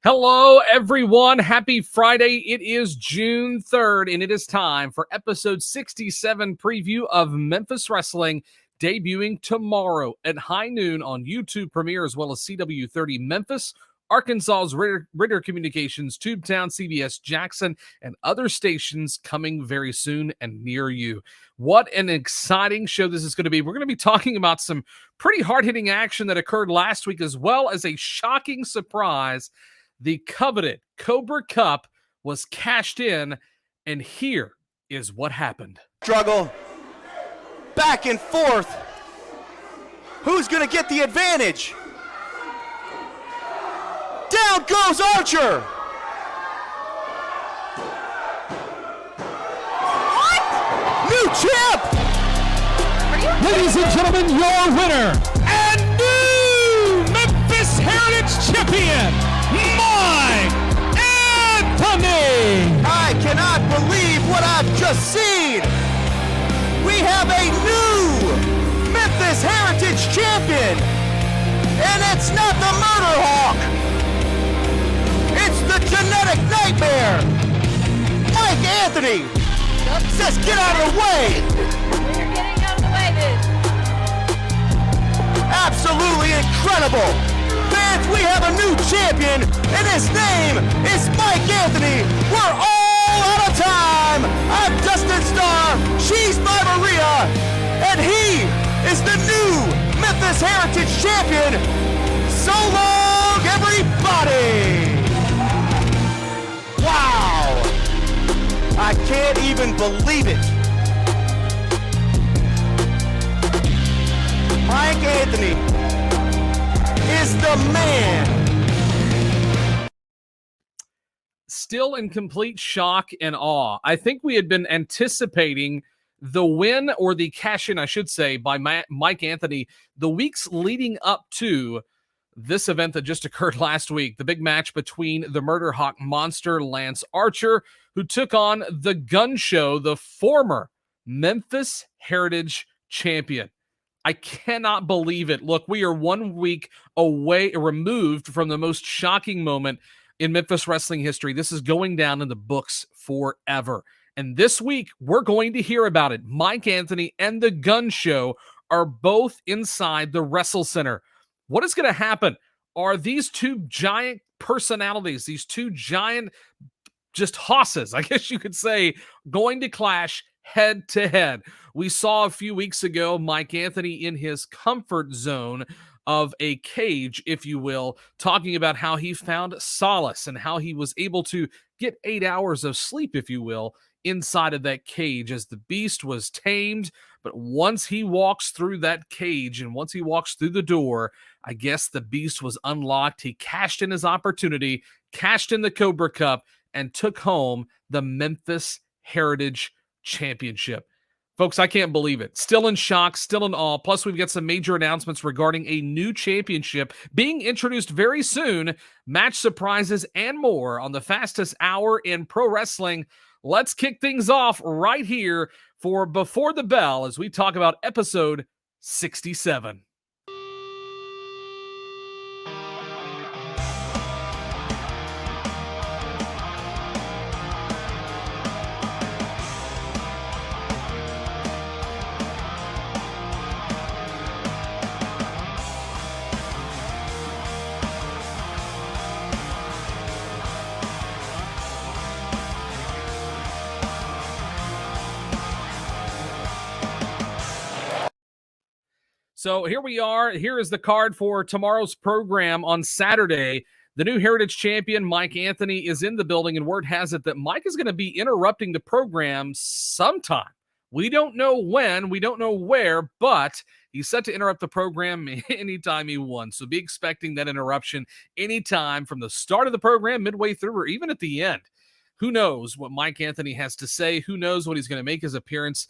Hello, everyone. Happy Friday. It is June 3rd, and it is time for episode 67 preview of Memphis Wrestling, debuting tomorrow at high noon on YouTube Premiere, as well as CW30 Memphis, Arkansas's Ritter Communications, Tubetown, CBS Jackson, and other stations coming very soon and near you. What an exciting show this is going to be. We're going to be talking about some pretty hard-hitting action that occurred last week, as well as a shocking surprise. The coveted Cobra Cup was cashed in, and here is what happened. Struggle back and forth. Who's going to get the advantage? Down goes Archer. What? New champ! Ladies and gentlemen, your winner and new Memphis Heritage Champion, Mike Anthony! I cannot believe what I've just seen. We have a new Memphis Heritage Champion, and it's not the Murder Hawk. It's the genetic nightmare. Mike Anthony says, get out of the way. You're getting out of the way, dude. Absolutely incredible. Fans, we have a new champion, and his name is Mike Anthony. We're all out of time. I'm Dustin Starr. She's my Maria. And he is the new Memphis Heritage Champion. So long, everybody. Wow. I can't even believe it. Mike Anthony is the man. Still in complete shock and awe. I think we had been anticipating the win, or the cash-in, I should say, by Mike Anthony the weeks leading up to this event that just occurred last week. The big match between the Murder Hawk monster, Lance Archer, who took on the Gun Show, the former Memphis Heritage Champion. I cannot believe it. Look, we are 1 week away, removed from the most shocking moment in Memphis wrestling history. This is going down in the books forever. And this week, we're going to hear about it. Mike Anthony and the Gun Show are both inside the WrestleCenter. What is going to happen? Are these two giant personalities, these two giant just hosses, I guess you could say, going to clash head to head? We saw a few weeks ago Mike Anthony in his comfort zone of a cage, if you will, talking about how he found solace and how he was able to get 8 hours of sleep, if you will, inside of that cage as the beast was tamed. But once he walks through that cage and once he walks through the door, I guess the beast was unlocked. He cashed in his opportunity, cashed in the Cobra Cup, and took home the Memphis Heritage Championship. Folks, I can't believe it. Still in shock, still in awe. Plus, we've got some major announcements regarding a new championship being introduced very soon, match surprises, and more on the fastest hour in pro wrestling. Let's kick things off right here for Before the Bell as we talk about episode 67. So here we are. Here is the card for tomorrow's program on Saturday. The new Heritage Champion, Mike Anthony, is in the building, and word has it that Mike is going to be interrupting the program sometime. We don't know when, we don't know where, but he's set to interrupt the program anytime he wants. So be expecting that interruption anytime from the start of the program, midway through, or even at the end. Who knows what Mike Anthony has to say? Who knows what he's going to make his appearance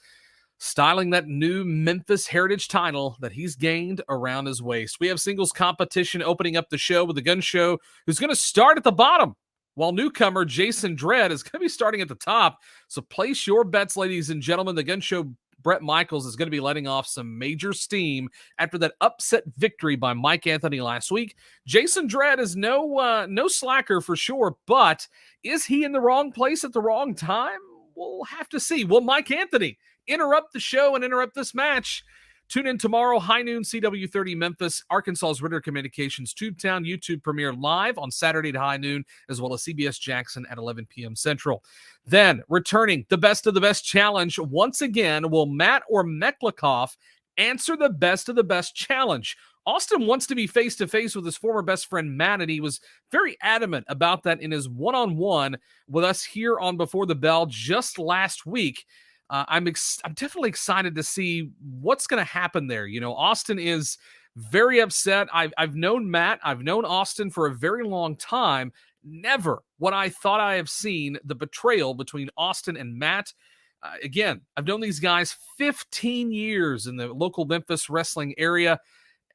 styling that new Memphis Heritage title that he's gained around his waist. We have singles competition opening up the show with the Gun Show, who's going to start at the bottom, while newcomer Jason Dredd is going to be starting at the top. So place your bets, ladies and gentlemen. The Gun Show Bret Michaels is going to be letting off some major steam after that upset victory by Mike Anthony last week. Jason Dredd is no slacker for sure, but is he in the wrong place at the wrong time? We'll have to see. Will Mike Anthony interrupt the show and interrupt this match? Tune in tomorrow, high noon, CW30 Memphis, Arkansas's Ritter Communications Tubetown YouTube Premiere live on Saturday at high noon, as well as CBS Jackson at 11 p.m. Central. Then, returning the Best of the Best challenge, once again, will Matt or Meklikoff answer the Best of the Best challenge? Austin wants to be face-to-face with his former best friend, Matt, and he was very adamant about that in his one-on-one with us here on Before the Bell just last week. I'm definitely excited to see what's going to happen there. You know, Austin is very upset. I've known Matt. I've known Austin for a very long time. Never what I thought I have seen the betrayal between Austin and Matt. Again, I've known these guys 15 years in the local Memphis wrestling area.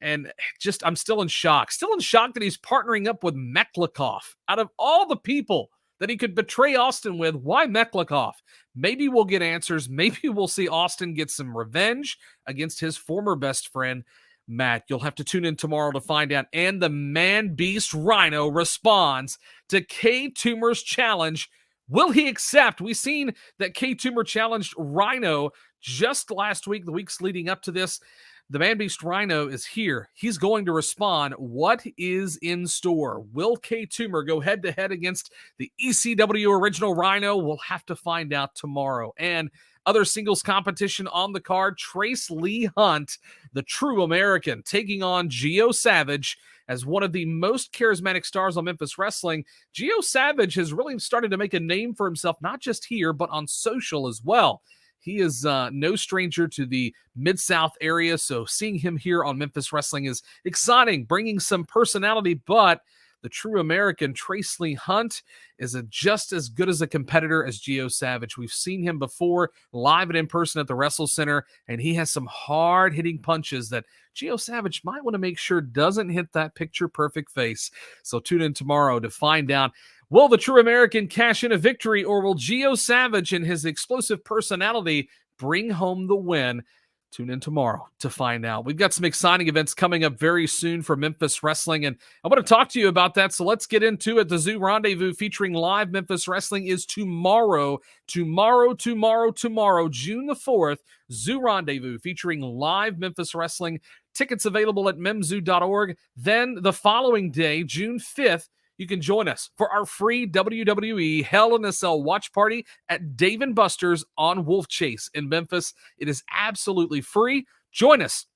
And just, I'm still in shock. Still in shock that he's partnering up with Meklikoff. Out of all the people that he could betray Austin with, why Meklikoff? Maybe we'll get answers. Maybe we'll see Austin get some revenge against his former best friend, Matt. You'll have to tune in tomorrow to find out. And the man-beast Rhino responds to K. Toomer's challenge. Will he accept? We've seen that K. Toomer challenged Rhino just last week, the weeks leading up to this. The man-beast Rhino is here. He's going to respond. What is in store? Will K. Toomer go head-to-head against the ECW original Rhino? We'll have to find out tomorrow. And other singles competition on the card, Trace Lee Hunt, the true American, taking on Gio Savage as one of the most charismatic stars on Memphis Wrestling. Gio Savage has really started to make a name for himself, not just here, but on social as well. He is no stranger to the Mid-South area, so seeing him here on Memphis Wrestling is exciting, bringing some personality, but the true American Trace Lee Hunt is just as good as a competitor as Gio Savage. We've seen him before, live and in person at the WrestleCenter, and he has some hard-hitting punches that Gio Savage might want to make sure doesn't hit that picture-perfect face. So tune in tomorrow to find out, will the true American cash in a victory, or will Gio Savage and his explosive personality bring home the win? Tune in tomorrow to find out. We've got some exciting events coming up very soon for Memphis Wrestling, and I want to talk to you about that, so let's get into it. The Zoo Rendezvous featuring live Memphis Wrestling is tomorrow, June the 4th. Zoo Rendezvous featuring live Memphis Wrestling. Tickets available at memzoo.org. Then the following day, June 5th, you can join us for our free WWE Hell in a Cell watch party at Dave & Buster's on Wolf Chase in Memphis. It is absolutely free. Join us.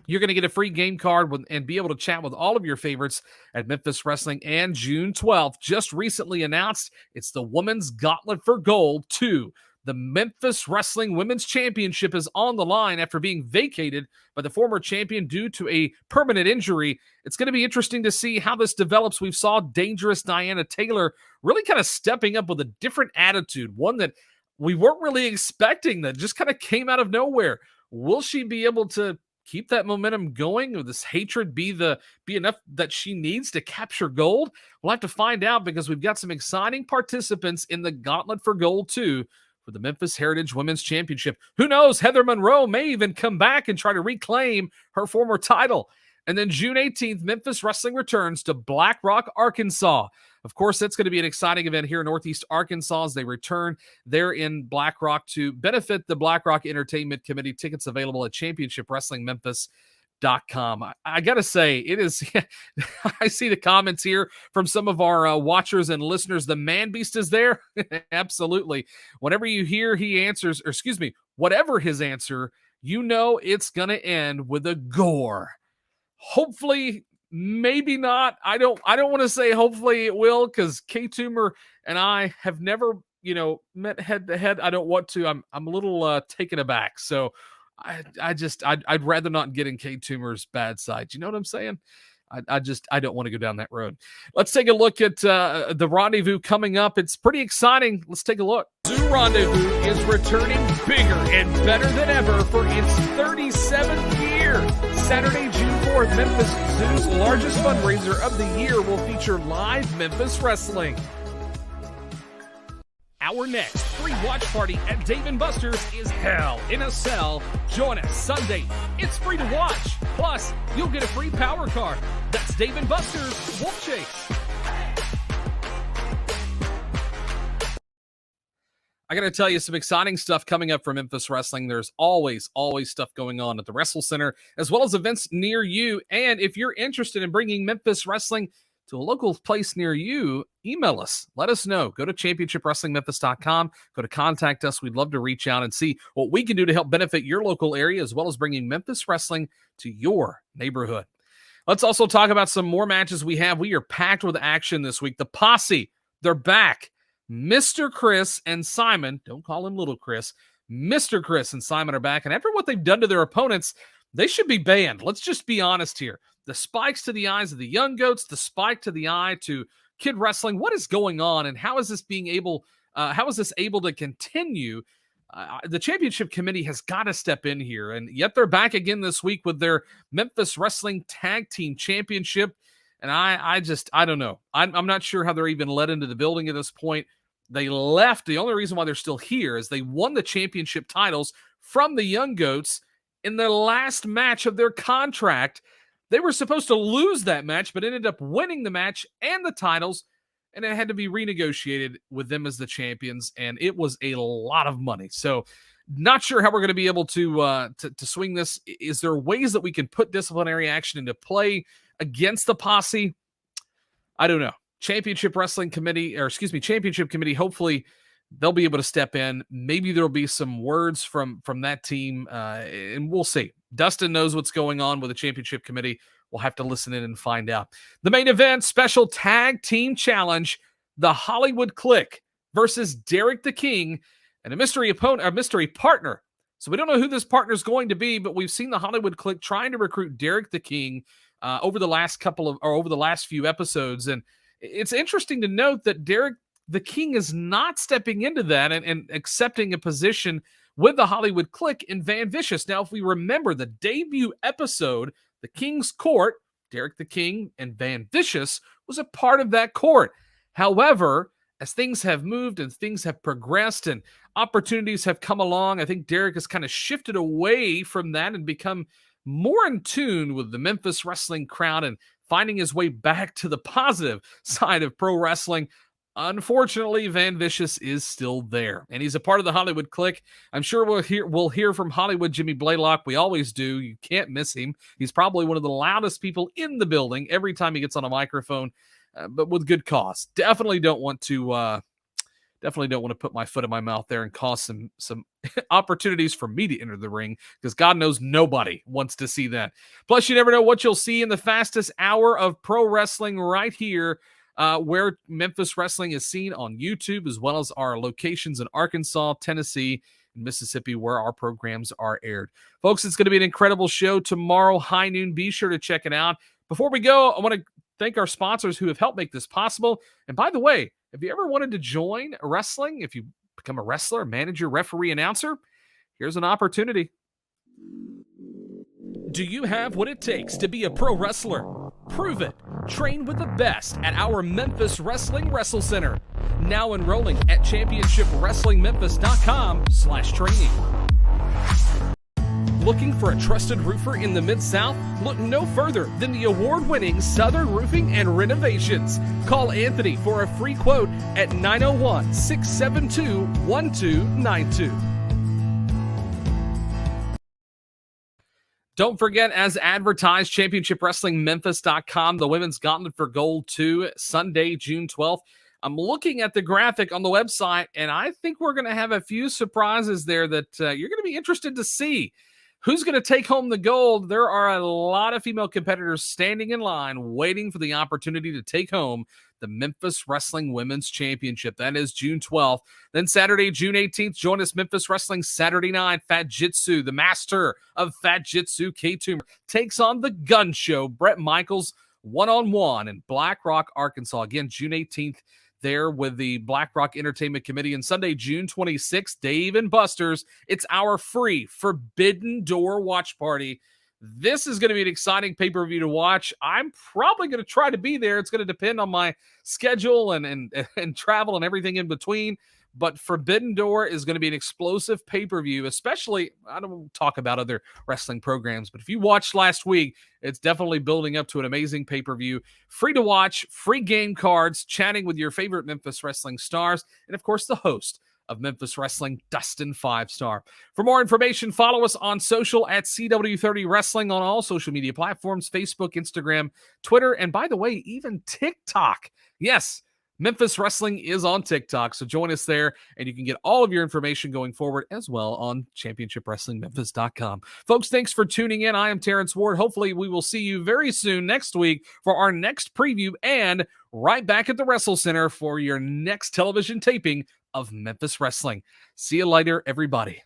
You're going to get a free game card and be able to chat with all of your favorites at Memphis Wrestling. And June 12th, just recently announced, it's the Women's Gauntlet for Gold 2. The Memphis Wrestling Women's Championship is on the line after being vacated by the former champion due to a permanent injury. It's going to be interesting to see how this develops. We saw Dangerous Diana Taylor really kind of stepping up with a different attitude, one that we weren't really expecting, that just kind of came out of nowhere. Will she be able to keep that momentum going? Will this hatred be enough that she needs to capture gold? We'll have to find out, because we've got some exciting participants in the Gauntlet for Gold 2 for the Memphis Heritage Women's Championship. Who knows? Heather Monroe may even come back and try to reclaim her former title. And then June 18th, Memphis Wrestling returns to Black Rock, Arkansas. Of course, that's going to be an exciting event here in Northeast Arkansas as they return there in Black Rock to benefit the Black Rock Entertainment Committee. Tickets available at championshipwrestlingmemphis.com. I got to say, it is, I see the comments here from some of our watchers and listeners. The man beast is there. Absolutely. Whenever you hear he answers, or excuse me, whatever his answer, you know it's going to end with a gore. Hopefully, maybe not. I don't want to say hopefully it will, because K. Toomer and I have never, met head to head. I don't want to. I'm a little taken aback. So I'd rather not get in K. Toomer's bad side. You know what I'm saying? I don't want to go down that road. Let's take a look at the Rendezvous coming up. It's pretty exciting. Let's take a look. Zoo Rendezvous is returning bigger and better than ever for its 37th year. Saturday, June 4th, Memphis Zoo's largest fundraiser of the year will feature live Memphis Wrestling. Our next free watch party at Dave & Buster's is Hell in a Cell. Join us Sunday. It's free to watch. Plus, you'll get a free power card. That's Dave & Buster's Wolf Chase. I got to tell you some exciting stuff coming up from Memphis Wrestling. There's always stuff going on at the WrestleCenter, as well as events near you. And if you're interested in bringing Memphis Wrestling to a local place near you, email us. Let us know. Go to championshipwrestlingmemphis.com. Go to contact us. We'd love to reach out and see what we can do to help benefit your local area, as well as bringing Memphis Wrestling to your neighborhood. Let's also talk about some more matches we have. We are packed with action this week. The Posse, they're back. Mr. Chris and Simon, don't call him Little Chris, Mr. Chris and Simon are back. And after what they've done to their opponents, they should be banned. Let's just be honest here. The spikes to the eyes of the Young Goats, the spike to the eye to Kid Wrestling. What is going on, and how is this able to continue? The championship committee has got to step in here, and yet they're back again this week with their Memphis Wrestling Tag Team Championship. And I don't know. I'm not sure how they're even let into the building at this point. They left. The only reason why they're still here is they won the championship titles from the Young Goats in the last match of their contract. They were supposed to lose that match, but ended up winning the match and the titles, and it had to be renegotiated with them as the champions, and it was a lot of money. So not sure how we're going to be able to swing this. Is there ways that we can put disciplinary action into play against the Posse? I don't know. Championship Committee, hopefully they'll be able to step in. Maybe there'll be some words from that team, and we'll see. Dustin knows what's going on with the Championship Committee. We'll have to listen in and find out. The main event, special tag team challenge, the Hollywood Clique versus Derek the King and a mystery partner. So we don't know who this partner is going to be, but we've seen the Hollywood Clique trying to recruit Derek the King over the last few episodes. And it's interesting to note that Derek the King is not stepping into that and accepting a position with the Hollywood Clique in Van Vicious. Now, if we remember the debut episode, The King's Court, Derek the King and Van Vicious was a part of that court. However, as things have moved and things have progressed and opportunities have come along, I think Derek has kind of shifted away from that and become more in tune with the Memphis wrestling crowd and finding his way back to the positive side of pro wrestling. Unfortunately, Van Vicious is still there, and he's a part of the Hollywood Clique. I'm sure we'll hear from Hollywood Jimmy Blaylock. We always do. You can't miss him. He's probably one of the loudest people in the building every time he gets on a microphone, but with good cause. Definitely don't want to put my foot in my mouth there and cause some opportunities for me to enter the ring, because God knows nobody wants to see that. Plus, you never know what you'll see in the fastest hour of pro wrestling right here, where Memphis Wrestling is seen on YouTube, as well as our locations in Arkansas, Tennessee, and Mississippi, where our programs are aired. Folks, it's going to be an incredible show tomorrow, high noon. Be sure to check it out. Before we go, I want to thank our sponsors who have helped make this possible. And by the way, if you ever wanted to join wrestling, if you become a wrestler, manager, referee, announcer, here's an opportunity. Do you have what it takes to be a pro wrestler? Prove it. Train with the best at our Memphis Wrestling WrestleCenter. Now enrolling at championshipwrestlingmemphis.com/training. Looking for a trusted roofer in the Mid-South? Look no further than the award-winning Southern Roofing and Renovations. Call Anthony for a free quote at 901-672-1292. Don't forget, as advertised, championshipwrestlingmemphis.com, the Women's Gauntlet for Gold 2, Sunday, June 12th. I'm looking at the graphic on the website, and I think we're going to have a few surprises there that you're going to be interested to see. Who's going to take home the gold? There are a lot of female competitors standing in line waiting for the opportunity to take home the Memphis Wrestling Women's Championship. That is June 12th. Then Saturday, June 18th, join us Memphis Wrestling Saturday night. Fat Jitsu, the master of Fat Jitsu, K. Toomer, takes on the Gun Show, Brett Michaels, one-on-one in Black Rock, Arkansas. Again, June 18th, there with the Black Rock Entertainment Committee. And Sunday, June 26th, Dave and Buster's. It's our free Forbidden Door watch party. This is going to be an exciting pay-per-view to watch. I'm probably going to try to be there. It's going to depend on my schedule and travel and everything in between. but Forbidden Door is going to be an explosive pay-per-view, especially, I don't talk about other wrestling programs, but if you watched last week, it's definitely building up to an amazing pay-per-view. Free to watch, free game cards, chatting with your favorite Memphis Wrestling stars, and of course, the host of Memphis Wrestling, Dustin 5-Star. For more information, follow us on social at CW30 Wrestling on all social media platforms, Facebook, Instagram, Twitter, and by the way, even TikTok. Yes, Memphis Wrestling is on TikTok, so join us there, and you can get all of your information going forward as well on ChampionshipWrestlingMemphis.com. Folks, thanks for tuning in. I am Terrence Ward. Hopefully, we will see you very soon next week for our next preview and right back at the WrestleCenter for your next television taping of Memphis Wrestling. See you later, everybody.